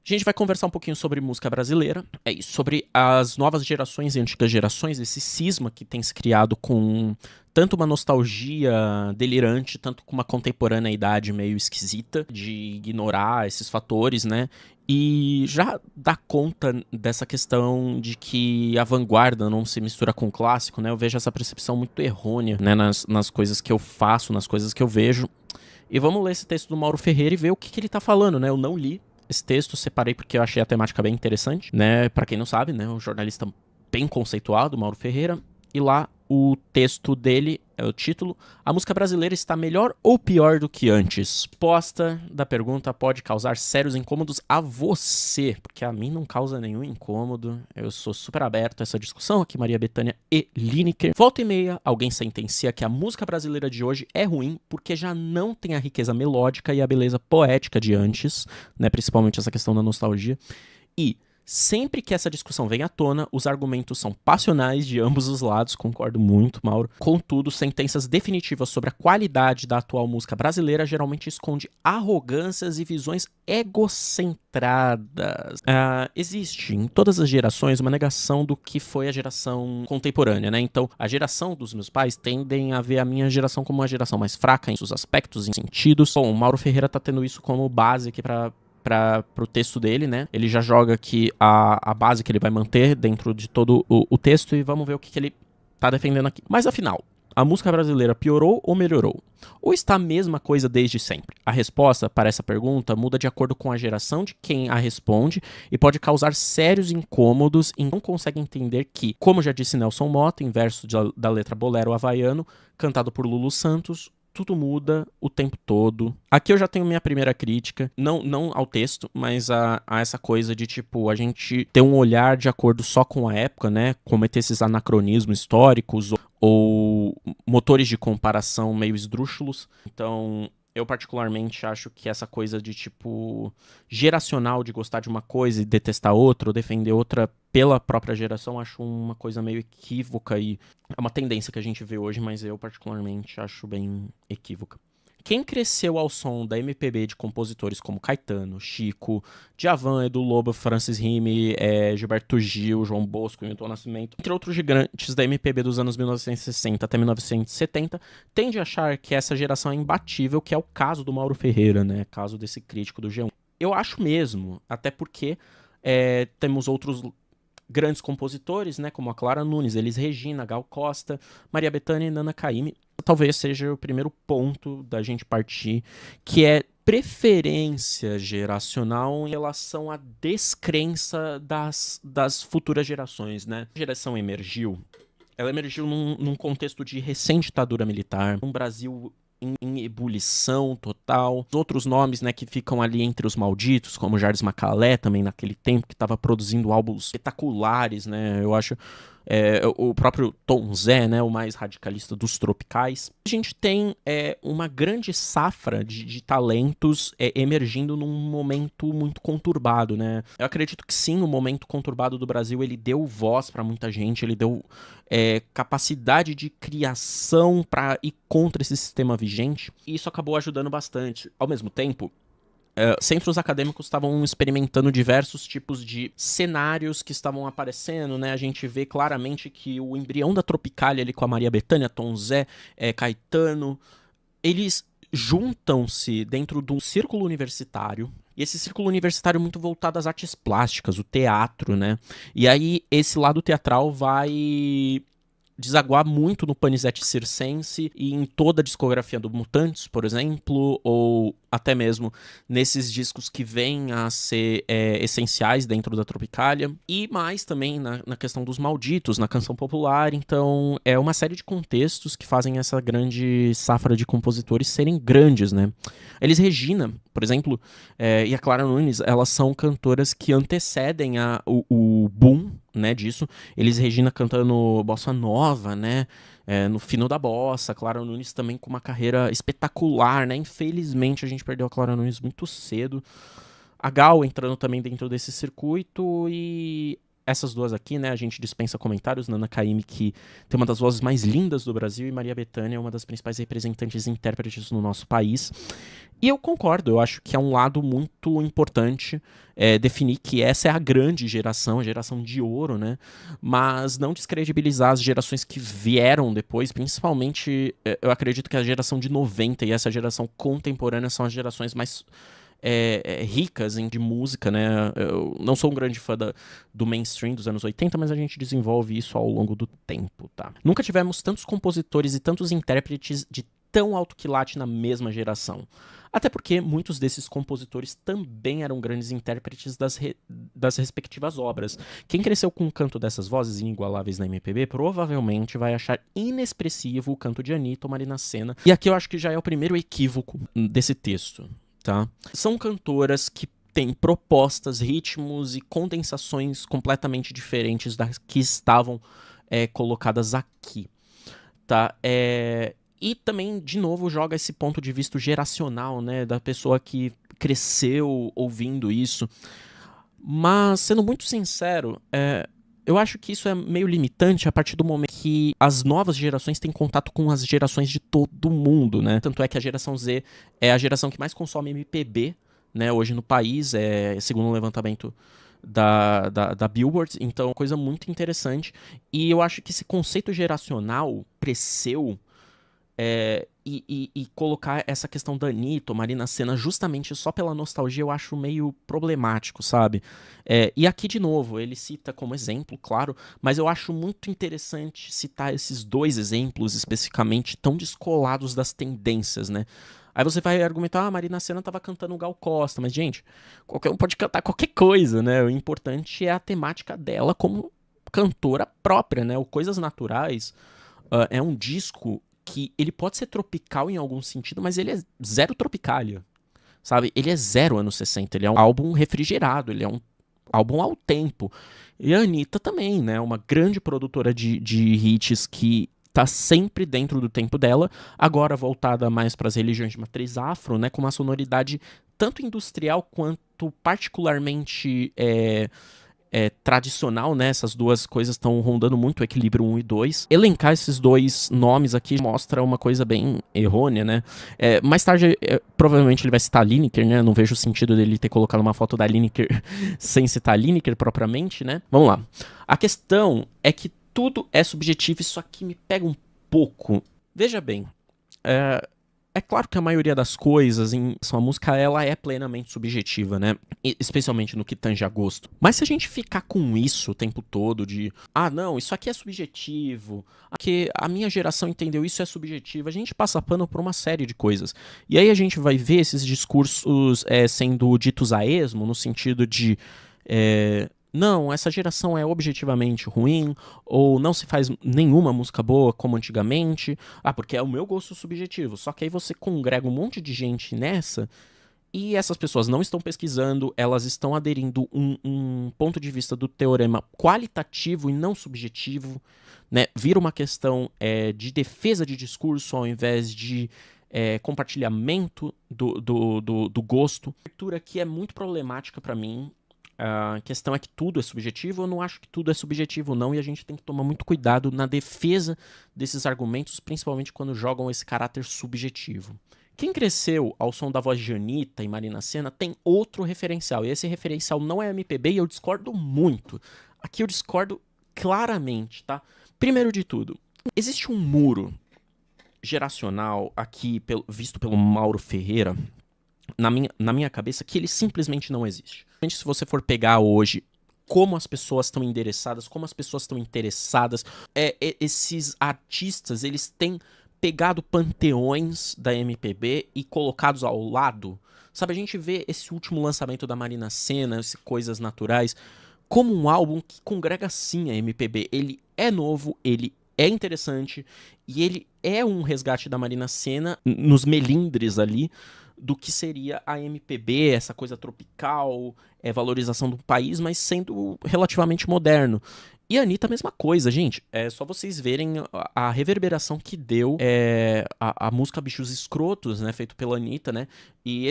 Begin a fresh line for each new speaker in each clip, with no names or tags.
A gente vai conversar um pouquinho sobre música brasileira, é isso, sobre as novas gerações e antigas gerações, esse cisma que tem se criado com tanto uma nostalgia delirante, tanto com uma contemporaneidade meio esquisita, de ignorar esses fatores, né? E já dá conta dessa questão de que a vanguarda não se mistura com o clássico, né? Eu vejo essa percepção muito errônea, né? Nas coisas que eu faço, nas coisas que eu vejo. E vamos ler esse texto do Mauro Ferreira e ver o que ele tá falando, né? Eu não li esse texto, separei porque eu achei a temática bem interessante, né? Pra quem não sabe, né? Um jornalista bem conceituado, Mauro Ferreira. E lá o texto dele é o título: A música brasileira está melhor ou pior do que antes? Resposta da pergunta pode causar sérios incômodos a você, porque a mim não causa nenhum incômodo. Eu sou super aberto a essa discussão aqui, Maria Bethânia e Lineker. Volta e meia, alguém sentencia que a música brasileira de hoje é ruim porque já não tem a riqueza melódica e a beleza poética de antes, né? Principalmente essa questão da nostalgia. E sempre que essa discussão vem à tona, os argumentos são passionais de ambos os lados, concordo muito, Mauro. Contudo, sentenças definitivas sobre a qualidade da atual música brasileira geralmente esconde arrogâncias e visões egocentradas. Existe em todas as gerações uma negação do que foi a geração contemporânea, né? Então, a geração dos meus pais tendem a ver a minha geração como uma geração mais fraca em seus aspectos, em sentidos. Bom, o Mauro Ferreira tá tendo isso como base aqui pro texto dele, né? Ele já joga aqui a base que ele vai manter dentro de todo o texto e vamos ver o que ele tá defendendo aqui. Mas afinal, a música brasileira piorou ou melhorou? Ou está a mesma coisa desde sempre? A resposta para essa pergunta muda de acordo com a geração de quem a responde e pode causar sérios incômodos e não consegue entender que, como já disse Nelson Motta, em verso da letra Bolero Havaiano, cantado por Lulu Santos, tudo muda o tempo todo. Aqui eu já tenho minha primeira crítica, não ao texto, mas a essa coisa de, tipo, a gente ter um olhar de acordo só com a época, né? Cometer esses anacronismos históricos ou motores de comparação meio esdrúxulos. Então, eu particularmente acho que essa coisa de, tipo, geracional, de gostar de uma coisa e detestar outra, ou defender outra pela própria geração, acho uma coisa meio equívoca e é uma tendência que a gente vê hoje, mas eu particularmente acho bem equívoca. Quem cresceu ao som da MPB de compositores como Caetano, Chico, Djavan, Edu Lobo, Francis Rime, Gilberto Gil, João Bosco, Milton Nascimento, entre outros gigantes da MPB dos anos 1960 até 1970, tende a achar que essa geração é imbatível, que é o caso do Mauro Ferreira, né? Caso desse crítico do G1. Eu acho mesmo, até porque temos outros grandes compositores, né, como a Clara Nunes, Elis Regina, Gal Costa, Maria Bethânia e Nana Caymmi. Talvez seja o primeiro ponto da gente partir, que é preferência geracional em relação à descrença das futuras gerações, né? A geração emergiu, ela emergiu num contexto de recente ditadura militar, um Brasil em ebulição total. Outros nomes, né, que ficam ali entre os malditos, como Jardim Macalé, também naquele tempo, que estava produzindo álbuns espetaculares, né, eu acho. O próprio Tom Zé, né, o mais radicalista dos tropicais. A gente tem uma grande safra de talentos emergindo num momento muito conturbado, né? Eu acredito que sim, o momento conturbado do Brasil, ele deu voz para muita gente, ele deu capacidade de criação para ir contra esse sistema vigente, e isso acabou ajudando bastante. Ao mesmo tempo, centros acadêmicos estavam experimentando diversos tipos de cenários que estavam aparecendo, né? A gente vê claramente que o embrião da Tropicália ali com a Maria Bethânia, Tom Zé, Caetano, eles juntam-se dentro de um círculo universitário, e esse círculo universitário muito voltado às artes plásticas, o teatro, né? E aí esse lado teatral vai desaguar muito no Panisette Circense e em toda a discografia do Mutantes, por exemplo, ou até mesmo nesses discos que vêm a ser essenciais dentro da Tropicália, e mais também na questão dos malditos, na canção popular. Então é uma série de contextos que fazem essa grande safra de compositores serem grandes, né? Elis Regina, por exemplo, e a Clara Nunes, elas são cantoras que antecedem o boom, né, disso. Elis Regina cantando bossa nova, né, no fino da bossa. Clara Nunes também com uma carreira espetacular, né. Infelizmente a gente perdeu a Clara Nunes muito cedo. A Gal entrando também dentro desse circuito, e essas duas aqui, né, a gente dispensa comentários. Nana Caymmi, que tem uma das vozes mais lindas do Brasil, e Maria Bethânia, uma das principais representantes e intérpretes no nosso país. E eu concordo, eu acho que é um lado muito importante definir que essa é a grande geração, a geração de ouro, né? Mas não descredibilizar as gerações que vieram depois, principalmente, eu acredito que a geração de 90 e essa geração contemporânea são as gerações mais ricas de música, né? Eu não sou um grande fã do mainstream dos anos 80, mas a gente desenvolve isso ao longo do tempo, tá? Nunca tivemos tantos compositores e tantos intérpretes de tão alto quilate na mesma geração. Até porque muitos desses compositores também eram grandes intérpretes das respectivas obras. Quem cresceu com o canto dessas vozes inigualáveis na MPB provavelmente vai achar inexpressivo o canto de Anitta ou Marina Sena. E aqui eu acho que já é o primeiro equívoco desse texto, tá? São cantoras que têm propostas, ritmos e condensações completamente diferentes das que estavam colocadas aqui, tá? E também, de novo, joga esse ponto de vista geracional, né, da pessoa que cresceu ouvindo isso. Mas, sendo muito sincero, eu acho que isso é meio limitante a partir do momento que as novas gerações têm contato com as gerações de todo mundo, né? Tanto é que a geração Z é a geração que mais consome MPB, né, hoje no país, segundo um levantamento da Billboard. Então, coisa muito interessante. E eu acho que esse conceito geracional cresceu e colocar essa questão da Anitta ou Marina Sena justamente só pela nostalgia eu acho meio problemático, sabe? E aqui, de novo, ele cita como exemplo, claro, mas eu acho muito interessante citar esses dois exemplos especificamente tão descolados das tendências, né? Aí você vai argumentar, a Marina Sena tava cantando Gal Costa, mas, gente, qualquer um pode cantar qualquer coisa, né? O importante é a temática dela como cantora própria, né? O Coisas Naturais é um disco que ele pode ser tropical em algum sentido, mas ele é zero Tropicália, sabe? Ele é zero anos 60, ele é um álbum refrigerado, ele é um álbum ao tempo. E a Anitta também, né? Uma grande produtora de hits que tá sempre dentro do tempo dela, agora voltada mais para as religiões de matriz afro, né? Com uma sonoridade tanto industrial quanto particularmente tradicional, né? Essas duas coisas estão rondando muito o equilíbrio 1 e 2. Elencar esses dois nomes aqui mostra uma coisa bem errônea, né? Mais tarde, provavelmente ele vai citar a Lineker, né? Não vejo o sentido dele ter colocado uma foto da Lineker sem citar a Lineker propriamente, né? Vamos lá. A questão é que tudo é subjetivo, isso aqui me pega um pouco. Veja bem, é claro que a maioria das coisas em sua música, ela é plenamente subjetiva, né? Especialmente no que tange a gosto. Mas se a gente ficar com isso o tempo todo de não, isso aqui é subjetivo, porque a minha geração entendeu isso é subjetivo, a gente passa pano por uma série de coisas. E aí a gente vai ver esses discursos sendo ditos a esmo, no sentido de não, essa geração é objetivamente ruim, ou não se faz nenhuma música boa como antigamente, porque é o meu gosto subjetivo. Só que aí você congrega um monte de gente nessa, e essas pessoas não estão pesquisando, elas estão aderindo um ponto de vista do teorema qualitativo e não subjetivo, né? Vira uma questão de defesa de discurso ao invés de compartilhamento do gosto. A leitura aqui é muito problemática para mim. A questão é que tudo é subjetivo, eu não acho que tudo é subjetivo não, e a gente tem que tomar muito cuidado na defesa desses argumentos, principalmente quando jogam esse caráter subjetivo. Quem cresceu ao som da voz de Anitta e Marina Sena tem outro referencial, e esse referencial não é MPB e eu discordo muito. Aqui eu discordo claramente, tá? Primeiro de tudo, existe um muro geracional aqui, visto pelo Mauro Ferreira, na minha cabeça, que ele simplesmente não existe. Se você for pegar hoje como as pessoas estão endereçadas, como as pessoas estão interessadas, esses artistas, eles têm pegado panteões da MPB e colocados ao lado. Sabe, a gente vê esse último lançamento da Marina Sena, esse Coisas Naturais, como um álbum que congrega sim a MPB. Ele é novo, ele é interessante, e ele é um resgate da Marina Sena nos melindres ali, do que seria a MPB, essa coisa tropical, valorização do país, mas sendo relativamente moderno. E a Anitta a mesma coisa, gente. É só vocês verem a reverberação que deu a música Bichos Escrotos, né, feito pela Anitta, né? E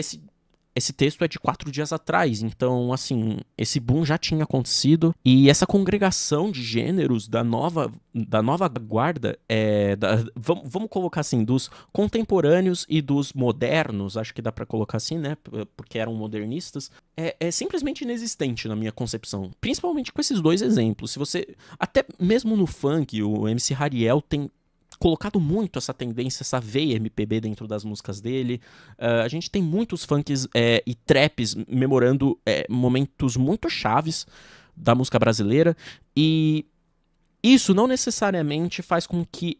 esse texto é de 4 dias atrás, então, assim, esse boom já tinha acontecido, e essa congregação de gêneros da nova guarda, vamos colocar assim, dos contemporâneos e dos modernos, acho que dá pra colocar assim, né, porque eram modernistas, é simplesmente inexistente na minha concepção, principalmente com esses dois exemplos. Se você, até mesmo no funk, o MC Hariel tem colocado muito essa tendência, essa veia MPB dentro das músicas dele. A gente tem muitos funks e traps memorando momentos muito chaves da música brasileira, e isso não necessariamente faz com que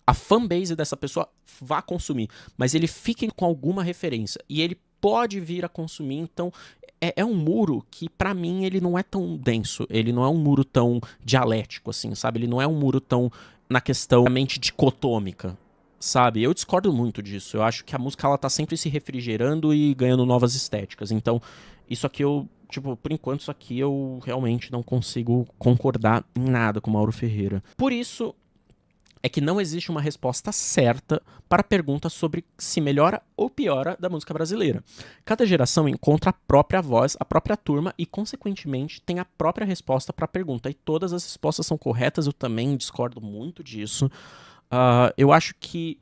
a fanbase dessa pessoa vá consumir, mas ele fique com alguma referência, e ele pode vir a consumir. Então é um muro que, pra mim, ele não é tão denso, ele não é um muro tão dialético, assim, sabe? Ele não é um muro tão na questão mente dicotômica, sabe? Eu discordo muito disso. Eu acho que a música, ela tá sempre se refrigerando e ganhando novas estéticas. Então, isso aqui por enquanto, isso aqui eu realmente não consigo concordar em nada com o Mauro Ferreira. Por isso é que não existe uma resposta certa para a pergunta sobre se melhora ou piora da música brasileira. Cada geração encontra a própria voz, a própria turma e, consequentemente, tem a própria resposta para a pergunta. E todas as respostas são corretas, eu também discordo muito disso. Eu acho que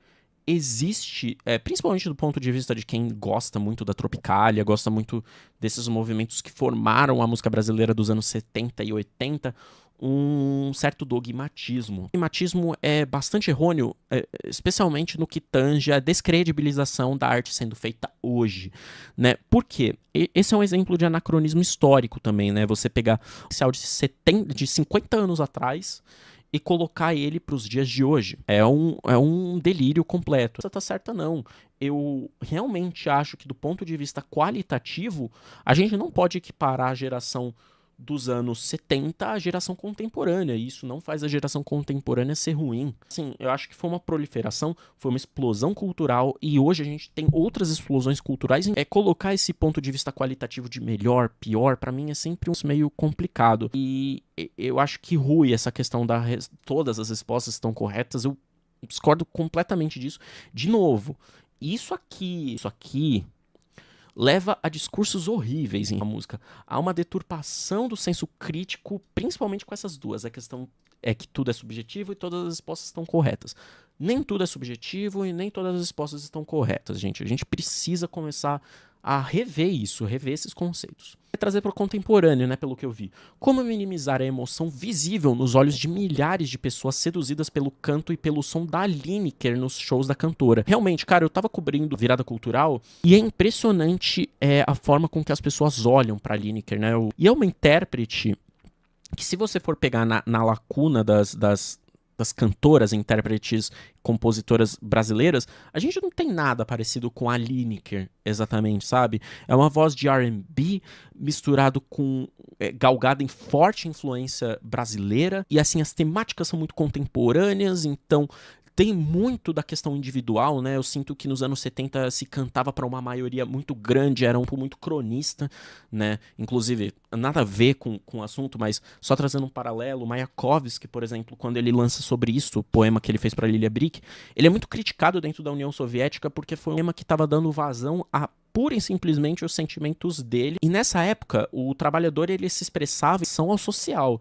existe, principalmente do ponto de vista de quem gosta muito da Tropicália, gosta muito desses movimentos que formaram a música brasileira dos anos 70 e 80, um certo dogmatismo. O dogmatismo é bastante errôneo, especialmente no que tange a descredibilização da arte sendo feita hoje, né? Por quê? Esse é um exemplo de anacronismo histórico também, né? Você pegar esse áudio de 50 anos atrás e colocar ele para os dias de hoje. É um delírio completo. Essa tá certa, não. Eu realmente acho que, do ponto de vista qualitativo, a gente não pode equiparar a geração dos anos 70 à geração contemporânea. E isso não faz a geração contemporânea ser ruim. Sim, eu acho que foi uma proliferação, foi uma explosão cultural, e hoje a gente tem outras explosões culturais. Colocar esse ponto de vista qualitativo de melhor, pior, pra mim é sempre meio complicado. E eu acho que rui essa questão todas as respostas estão corretas. Eu discordo completamente disso. De novo, isso aqui leva a discursos horríveis em música. Há uma deturpação do senso crítico, principalmente com essas duas. A questão é que tudo é subjetivo e todas as respostas estão corretas. Nem tudo é subjetivo e nem todas as respostas estão corretas, gente. A gente precisa começar a rever isso, rever esses conceitos. Trazer para o contemporâneo, né, pelo que eu vi. Como minimizar a emoção visível nos olhos de milhares de pessoas seduzidas pelo canto e pelo som da Lineker nos shows da cantora. Realmente, cara, eu tava cobrindo virada cultural e é impressionante a forma com que as pessoas olham pra Lineker, né? E é uma intérprete que, se você for pegar na lacuna das cantoras, intérpretes, compositoras brasileiras, a gente não tem nada parecido com a Lineker, exatamente, sabe? É uma voz de R&B misturado com galgada em forte influência brasileira, e assim, as temáticas são muito contemporâneas, então tem muito da questão individual, né? Eu sinto que nos anos 70 se cantava para uma maioria muito grande, era muito cronista, né? Inclusive, nada a ver com o assunto, mas só trazendo um paralelo, Mayakovsky, por exemplo, quando ele lança sobre isso, o poema que ele fez para Lilia Brick, ele é muito criticado dentro da União Soviética porque foi um poema que estava dando vazão a pura e simplesmente os sentimentos dele. E nessa época, o trabalhador, ele se expressava em relação ao social.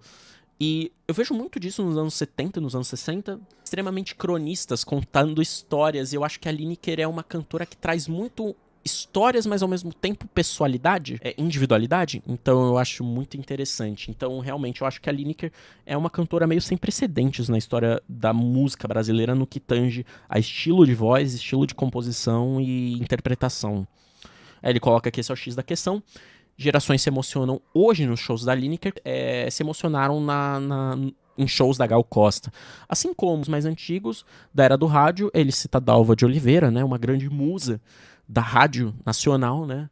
E eu vejo muito disso nos anos 70, nos anos 60, extremamente cronistas, contando histórias. E eu acho que a Lineker é uma cantora que traz muito histórias, mas ao mesmo tempo pessoalidade, individualidade. Então eu acho muito interessante. Então realmente eu acho que a Lineker é uma cantora meio sem precedentes na história da música brasileira no que tange a estilo de voz, estilo de composição e interpretação. Aí ele coloca aqui, esse é o X da questão. Gerações se emocionam hoje nos shows da Lineker, se emocionaram em shows da Gal Costa. Assim como os mais antigos, da era do rádio, ele cita Dalva de Oliveira, né, uma grande musa da rádio nacional, né?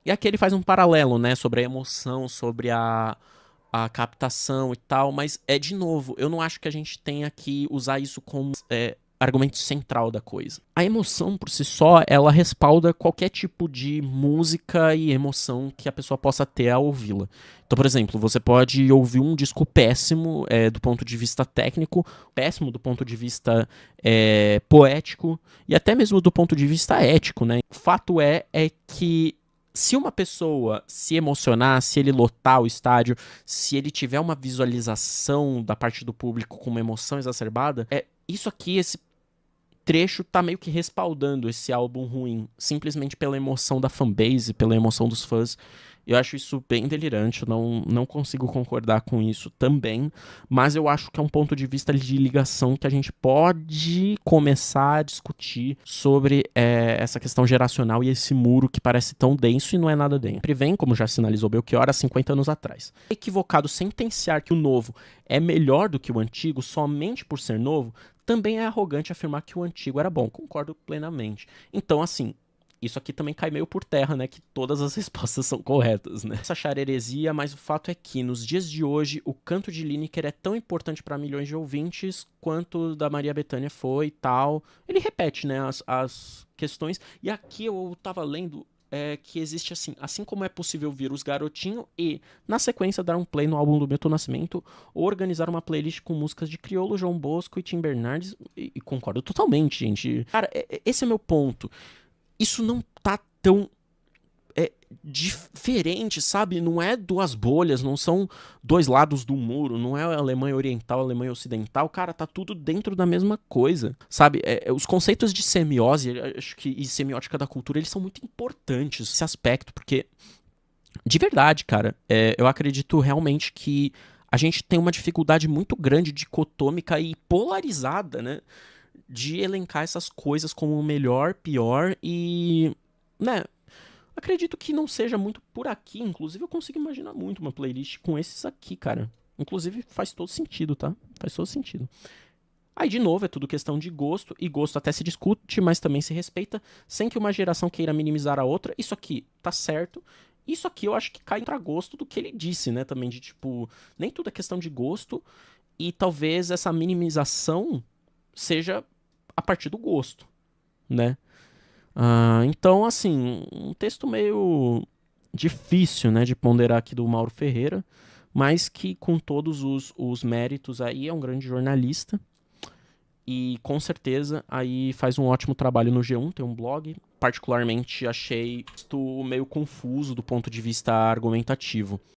E aqui ele faz um paralelo, né, sobre a emoção, sobre a captação e tal, mas de novo, eu não acho que a gente tenha que usar isso como argumento central da coisa. A emoção, por si só, ela respalda qualquer tipo de música e emoção que a pessoa possa ter ao ouvi-la. Então, por exemplo, você pode ouvir um disco péssimo do ponto de vista técnico, péssimo do ponto de vista poético e até mesmo do ponto de vista ético, né? O fato é que se uma pessoa se emocionar, se ele lotar o estádio, se ele tiver uma visualização da parte do público com uma emoção exacerbada, isso aqui, esse trecho tá meio que respaldando esse álbum ruim, simplesmente pela emoção da fanbase, pela emoção dos fãs. Eu acho isso bem delirante, eu não consigo concordar com isso também, mas eu acho que é um ponto de vista de ligação que a gente pode começar a discutir sobre essa questão geracional e esse muro que parece tão denso e não é nada denso. Sempre vem, como já sinalizou Belchior, há 50 anos atrás. É equivocado sentenciar que o novo é melhor do que o antigo somente por ser novo, também é arrogante afirmar que o antigo era bom. Concordo plenamente. Então, assim, isso aqui também cai meio por terra, né? Que todas as respostas são corretas, né? Essa achar heresia, mas o fato é que, nos dias de hoje, o canto de Lineker é tão importante para milhões de ouvintes quanto o da Maria Bethânia foi e tal. Ele repete, né, as questões. E aqui eu tava lendo que existe assim como é possível vir os Garotinho e, na sequência, dar um play no álbum do Milton Nascimento ou organizar uma playlist com músicas de Criolo, João Bosco e Tim Bernardes, e concordo totalmente, gente. Cara, esse é meu ponto. Isso não tá tão diferente, sabe? Não é duas bolhas, não são dois lados do muro, não é a Alemanha Oriental, a Alemanha Ocidental, cara, tá tudo dentro da mesma coisa, sabe? Os conceitos de semiose, acho que, e semiótica da cultura, eles são muito importantes nesse aspecto, porque, de verdade, cara, eu acredito realmente que a gente tem uma dificuldade muito grande, dicotômica e polarizada, né? De elencar essas coisas como melhor, pior e, né, acredito que não seja muito por aqui. Inclusive, eu consigo imaginar muito uma playlist com esses aqui, cara. Inclusive, faz todo sentido, tá? Faz todo sentido. Aí, de novo, é tudo questão de gosto, e gosto até se discute, mas também se respeita, sem que uma geração queira minimizar a outra. Isso aqui tá certo. Isso aqui eu acho que cai contra gosto do que ele disse, né? Também de, tipo, nem tudo é questão de gosto, e talvez essa minimização seja a partir do gosto, né? Então, assim, um texto meio difícil, né, de ponderar aqui do Mauro Ferreira, mas que com todos os méritos aí é um grande jornalista e com certeza aí faz um ótimo trabalho no G1, tem um blog. Particularmente achei isto meio confuso do ponto de vista argumentativo.